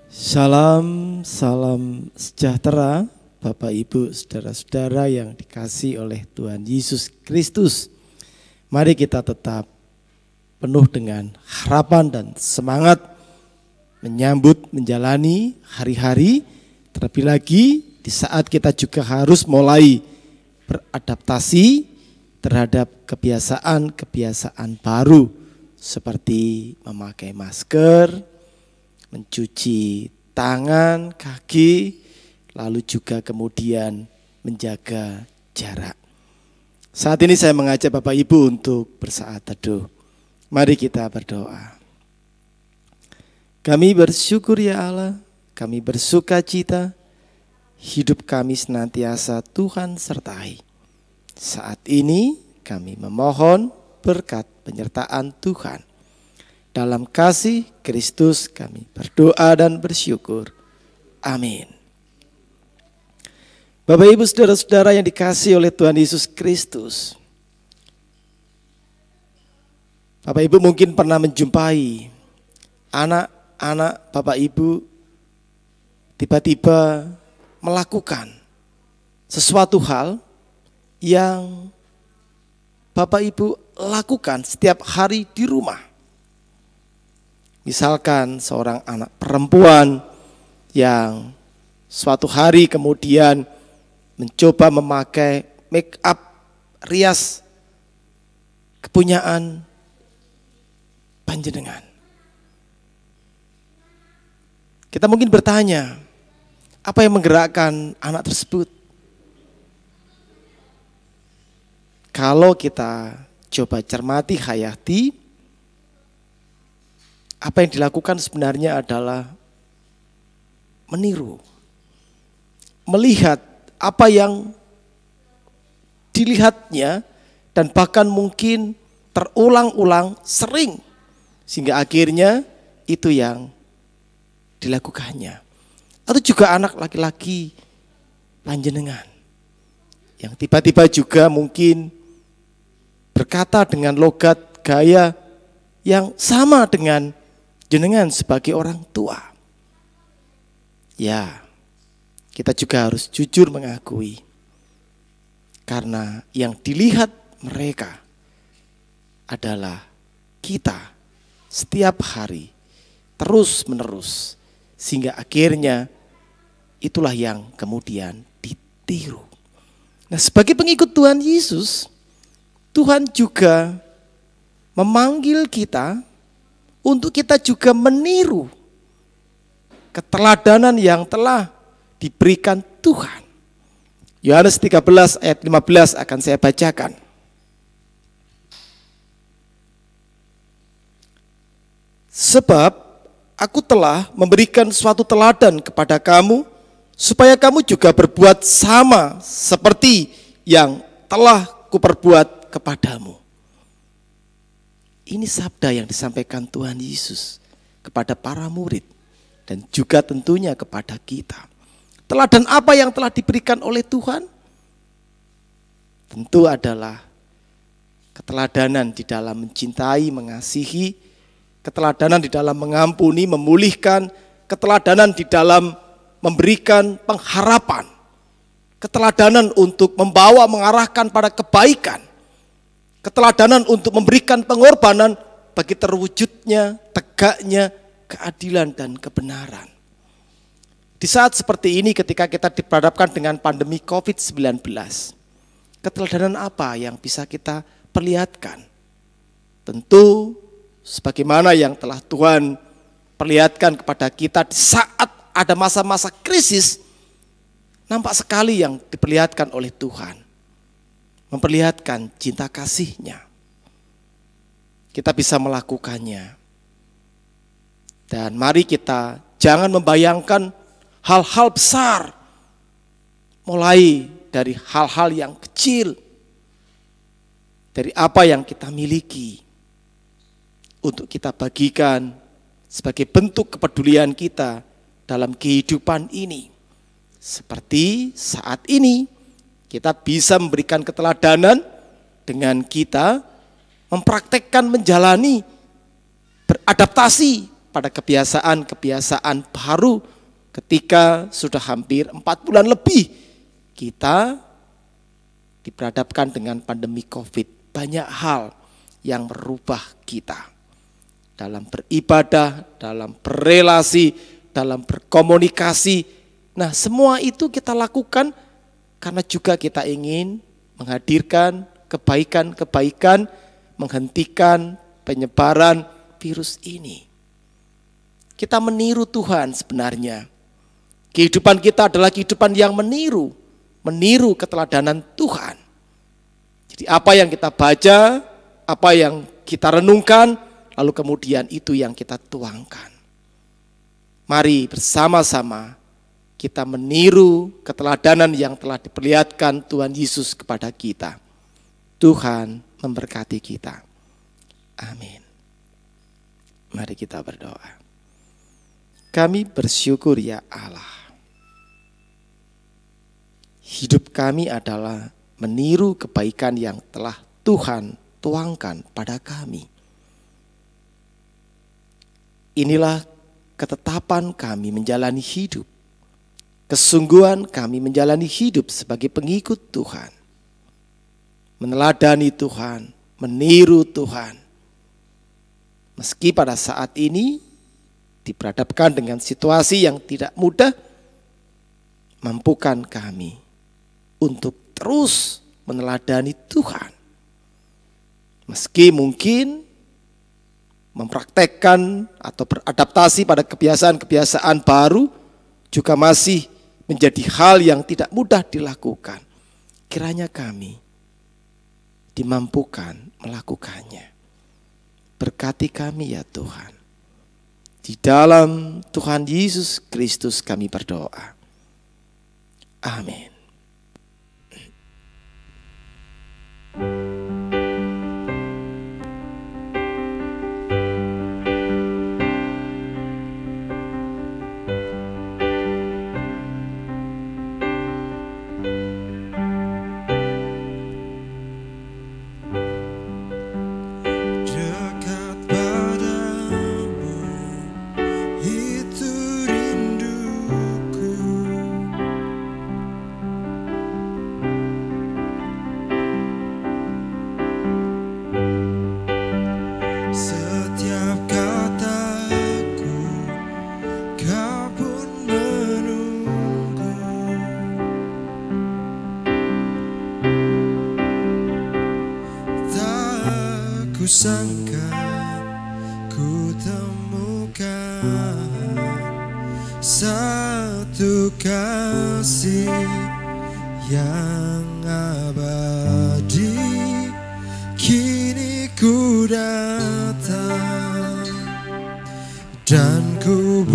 Salam, salam sejahtera Bapak Ibu, saudara-saudara yang dikasihi oleh Tuhan Yesus Kristus. Mari kita tetap penuh dengan harapan dan semangat menyambut, menjalani hari-hari, terlebih lagi di saat kita juga harus mulai beradaptasi terhadap kebiasaan-kebiasaan baru seperti memakai masker, mencuci tangan, kaki, lalu juga kemudian menjaga jarak. Saat ini saya mengajak Bapak Ibu untuk bersaat teduh. Mari kita berdoa. Kami bersyukur ya Allah, kami bersuka cita, hidup kami senantiasa Tuhan sertai. Saat ini kami memohon berkat penyertaan Tuhan. Dalam kasih Kristus kami berdoa dan bersyukur. Amin. Bapak Ibu saudara-saudara yang dikasihi oleh Tuhan Yesus Kristus. Bapak Ibu mungkin pernah menjumpai anak-anak Bapak Ibu tiba-tiba melakukan sesuatu hal yang Bapak Ibu lakukan setiap hari di rumah. Misalkan seorang anak perempuan yang suatu hari kemudian mencoba memakai make up rias kepunyaan panjenengan. Kita mungkin bertanya, apa yang menggerakkan anak tersebut? Kalau kita coba cermati, hayati, apa yang dilakukan sebenarnya adalah meniru, melihat apa yang dilihatnya dan bahkan mungkin terulang-ulang sering sehingga akhirnya itu yang dilakukannya. Atau juga anak laki-laki panjenengan yang tiba-tiba juga mungkin berkata dengan logat gaya yang sama dengan jenengan sebagai orang tua. Ya, kita juga harus jujur mengakui. Karena yang dilihat mereka adalah kita setiap hari, terus menerus. Sehingga akhirnya itulah yang kemudian ditiru. Nah, sebagai pengikut Tuhan Yesus, Tuhan juga memanggil kita untuk kita juga meniru keteladanan yang telah diberikan Tuhan. Yohanes 13 ayat 15 akan saya bacakan. Sebab aku telah memberikan suatu teladan kepada kamu, supaya kamu juga berbuat sama seperti yang telah kuperbuat kepadamu. Ini sabda yang disampaikan Tuhan Yesus kepada para murid dan juga tentunya kepada kita. Teladan apa yang telah diberikan oleh Tuhan? Tentu adalah keteladanan di dalam mencintai, mengasihi, keteladanan di dalam mengampuni, memulihkan, keteladanan di dalam memberikan pengharapan, keteladanan untuk membawa, mengarahkan pada kebaikan, keteladanan untuk memberikan pengorbanan bagi terwujudnya, tegaknya keadilan dan kebenaran. Di saat seperti ini ketika kita dihadapkan dengan pandemi COVID-19, keteladanan apa yang bisa kita perlihatkan? Tentu sebagaimana yang telah Tuhan perlihatkan kepada kita di saat ada masa-masa krisis, nampak sekali yang diperlihatkan oleh Tuhan. Memperlihatkan cinta kasih-Nya. Kita bisa melakukannya. Dan mari kita jangan membayangkan hal-hal besar. Mulai dari hal-hal yang kecil. Dari apa yang kita miliki. Untuk kita bagikan sebagai bentuk kepedulian kita dalam kehidupan ini. Seperti saat ini. Kita bisa memberikan keteladanan dengan kita mempraktekkan, menjalani, beradaptasi pada kebiasaan-kebiasaan baru ketika sudah hampir 4 bulan lebih kita diperhadapkan dengan pandemi COVID. Banyak hal yang merubah kita dalam beribadah, dalam berelasi, dalam berkomunikasi. Nah, semua itu kita lakukan karena juga kita ingin menghadirkan kebaikan-kebaikan, menghentikan penyebaran virus ini. Kita meniru Tuhan sebenarnya. Kehidupan kita adalah kehidupan yang meniru keteladanan Tuhan. Jadi apa yang kita baca, apa yang kita renungkan, lalu kemudian itu yang kita tuangkan. Mari bersama-sama kita meniru keteladanan yang telah diperlihatkan Tuhan Yesus kepada kita. Tuhan memberkati kita. Amin. Mari kita berdoa. Kami bersyukur ya Allah. Hidup kami adalah meniru kebaikan yang telah Tuhan tuangkan pada kami. Inilah ketetapan kami menjalani hidup. Kesungguhan kami menjalani hidup sebagai pengikut Tuhan. Meneladani Tuhan, meniru Tuhan. Meski pada saat ini diperhadapkan dengan situasi yang tidak mudah, mampukan kami untuk terus meneladani Tuhan. Meski mungkin mempraktekkan atau beradaptasi pada kebiasaan-kebiasaan baru juga masih menjadi hal yang tidak mudah dilakukan. Kiranya kami dimampukan melakukannya. Berkati kami ya Tuhan. Di dalam Tuhan Yesus Kristus kami berdoa. Amin. Sangka ku temukan satu kasih yang abadi. Kini ku datang dan ku